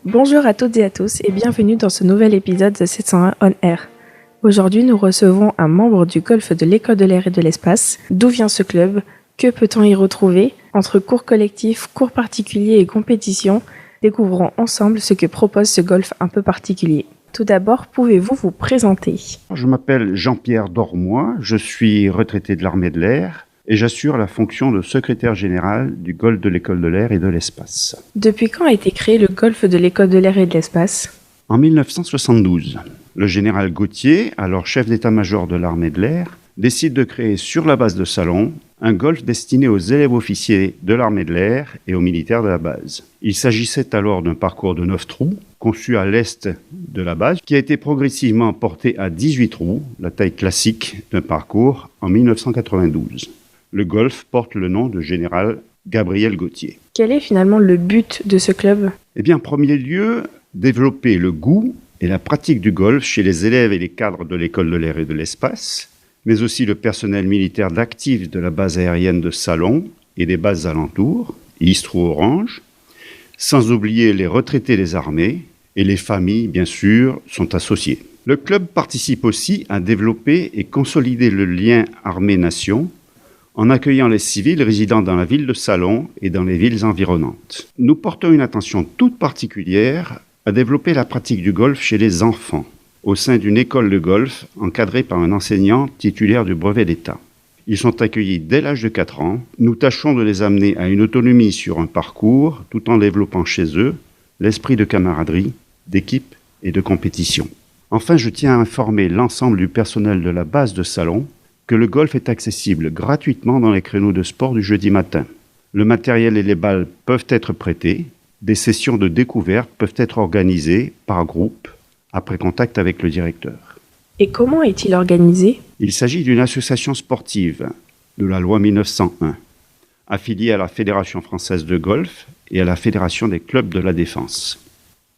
Bonjour à toutes et à tous et bienvenue dans ce nouvel épisode de 701 On Air. Aujourd'hui, nous recevons un membre du golf de l'École de l'air et de l'espace. D'où vient ce club? Que peut-on y retrouver? Entre cours collectifs, cours particuliers et compétitions, découvrons ensemble ce que propose ce golf un peu particulier. Tout d'abord, pouvez-vous vous présenter? Je m'appelle Jean-Pierre Dormois, je suis retraité de l'armée de l'air et j'assure la fonction de secrétaire général du golf de l'École de l'air et de l'espace. Depuis quand a été créé le golf de l'École de l'air et de l'espace? En 1972, le général Gautier, alors chef d'état-major de l'armée de l'air, décide de créer sur la base de Salon un golf destiné aux élèves officiers de l'armée de l'air et aux militaires de la base. Il s'agissait alors d'un parcours de 9 trous, conçu à l'est de la base, qui a été progressivement porté à 18 trous, la taille classique d'un parcours, en 1992. Le golf porte le nom de général Gabriel Gautier. Quel est finalement le but de ce club? Eh bien, en premier lieu, développer le goût et la pratique du golf chez les élèves et les cadres de l'École de l'air et de l'espace, mais aussi le personnel militaire d'actif de la base aérienne de Salon et des bases alentours, Istres-Orange, sans oublier les retraités des armées et les familles, bien sûr, sont associées. Le club participe aussi à développer et consolider le lien armée-nation en accueillant les civils résidant dans la ville de Salon et dans les villes environnantes. Nous portons une attention toute particulière à développer la pratique du golf chez les enfants, au sein d'une école de golf encadrée par un enseignant titulaire du brevet d'État. Ils sont accueillis dès l'âge de 4 ans. Nous tâchons de les amener à une autonomie sur un parcours tout en développant chez eux l'esprit de camaraderie, d'équipe et de compétition. Enfin, je tiens à informer l'ensemble du personnel de la base de Salon que le golf est accessible gratuitement dans les créneaux de sport du jeudi matin. Le matériel et les balles peuvent être prêtés. Des sessions de découverte peuvent être organisées par groupe après contact avec le directeur. Et comment est-il organisé? Il s'agit d'une association sportive de la loi 1901, affiliée à la Fédération française de golf et à la Fédération des clubs de la défense.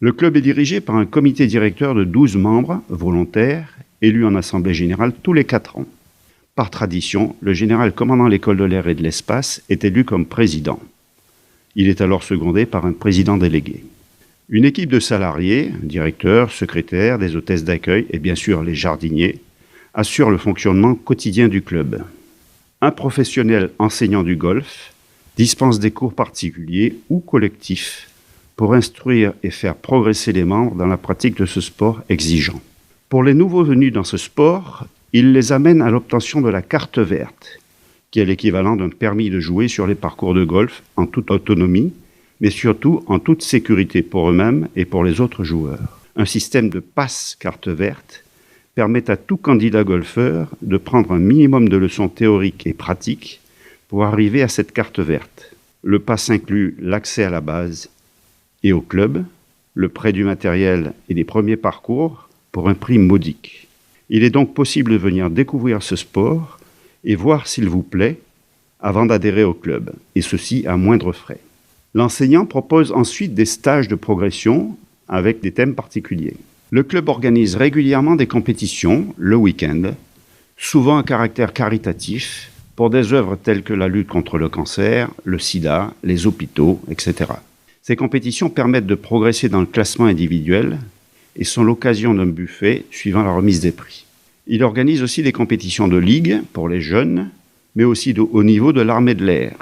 Le club est dirigé par un comité directeur de 12 membres volontaires, élus en assemblée générale tous les 4 ans. Par tradition, le général commandant l'École de l'air et de l'espace est élu comme président. Il est alors secondé par un président délégué. Une équipe de salariés, directeurs, secrétaires, des hôtesses d'accueil et bien sûr les jardiniers, assure le fonctionnement quotidien du club. Un professionnel enseignant du golf dispense des cours particuliers ou collectifs pour instruire et faire progresser les membres dans la pratique de ce sport exigeant. Pour les nouveaux venus dans ce sport, il les amène à l'obtention de la carte verte, qui est l'équivalent d'un permis de jouer sur les parcours de golf en toute autonomie, mais surtout en toute sécurité pour eux-mêmes et pour les autres joueurs. Un système de passe carte verte permet à tout candidat golfeur de prendre un minimum de leçons théoriques et pratiques pour arriver à cette carte verte. Le pass inclut l'accès à la base et au club, le prêt du matériel et des premiers parcours pour un prix modique. Il est donc possible de venir découvrir ce sport et voir s'il vous plaît avant d'adhérer au club, et ceci à moindre frais. L'enseignant propose ensuite des stages de progression avec des thèmes particuliers. Le club organise régulièrement des compétitions, le week-end, souvent à caractère caritatif, pour des œuvres telles que la lutte contre le cancer, le sida, les hôpitaux, etc. Ces compétitions permettent de progresser dans le classement individuel et sont l'occasion d'un buffet suivant la remise des prix. Il organise aussi des compétitions de ligue pour les jeunes, mais aussi de haut niveau de l'armée de l'air.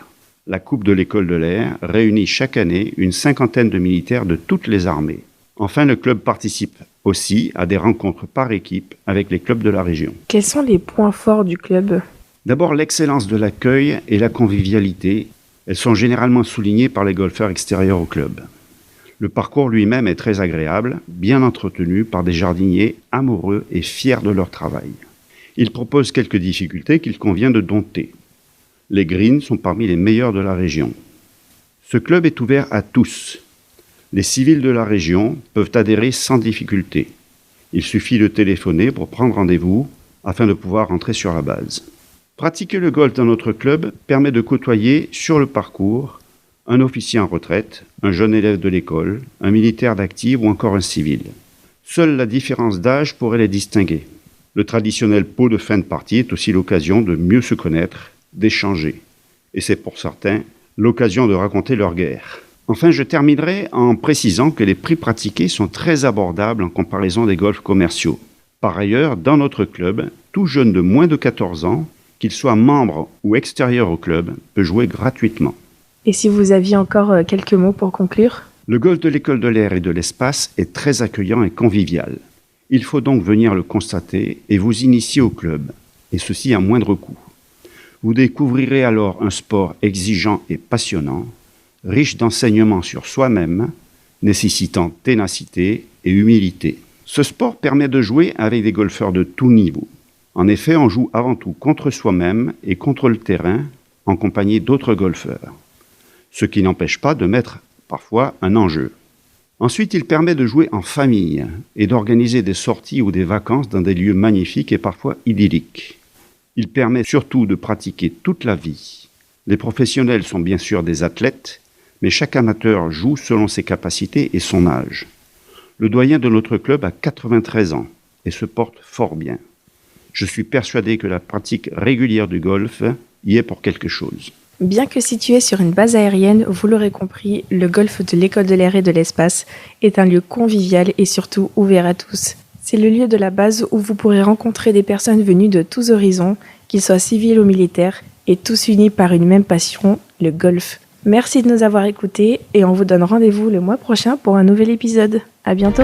La Coupe de l'École de l'air réunit chaque année une 50aine de militaires de toutes les armées. Enfin, le club participe aussi à des rencontres par équipe avec les clubs de la région. Quels sont les points forts du club? D'abord, l'excellence de l'accueil et la convivialité. Elles sont généralement soulignées par les golfeurs extérieurs au club. Le parcours lui-même est très agréable, bien entretenu par des jardiniers amoureux et fiers de leur travail. Il propose quelques difficultés qu'il convient de dompter. Les greens sont parmi les meilleurs de la région. Ce club est ouvert à tous. Les civils de la région peuvent adhérer sans difficulté. Il suffit de téléphoner pour prendre rendez-vous afin de pouvoir entrer sur la base. Pratiquer le golf dans notre club permet de côtoyer sur le parcours un officier en retraite, un jeune élève de l'école, un militaire d'active ou encore un civil. Seule la différence d'âge pourrait les distinguer. Le traditionnel pot de fin de partie est aussi l'occasion de mieux se connaître, d'échanger. Et c'est pour certains l'occasion de raconter leur guerre. Enfin, je terminerai en précisant que les prix pratiqués sont très abordables en comparaison des golfs commerciaux. Par ailleurs, dans notre club, tout jeune de moins de 14 ans, qu'il soit membre ou extérieur au club, peut jouer gratuitement. Et si vous aviez encore quelques mots pour conclure ? Le golf de l'école de l'air et de l'espace est très accueillant et convivial. Il faut donc venir le constater et vous initier au club, et ceci à moindre coût. Vous découvrirez alors un sport exigeant et passionnant, riche d'enseignements sur soi-même, nécessitant ténacité et humilité. Ce sport permet de jouer avec des golfeurs de tout niveau. En effet, on joue avant tout contre soi-même et contre le terrain, en compagnie d'autres golfeurs. Ce qui n'empêche pas de mettre parfois un enjeu. Ensuite, il permet de jouer en famille et d'organiser des sorties ou des vacances dans des lieux magnifiques et parfois idylliques. Il permet surtout de pratiquer toute la vie. Les professionnels sont bien sûr des athlètes, mais chaque amateur joue selon ses capacités et son âge. Le doyen de notre club a 93 ans et se porte fort bien. Je suis persuadé que la pratique régulière du golf y est pour quelque chose. Bien que situé sur une base aérienne, vous l'aurez compris, le golf de l'école de l'air et de l'espace est un lieu convivial et surtout ouvert à tous. C'est le lieu de la base où vous pourrez rencontrer des personnes venues de tous horizons, qu'ils soient civils ou militaires, et tous unis par une même passion, le golf. Merci de nous avoir écoutés et on vous donne rendez-vous le mois prochain pour un nouvel épisode. À bientôt!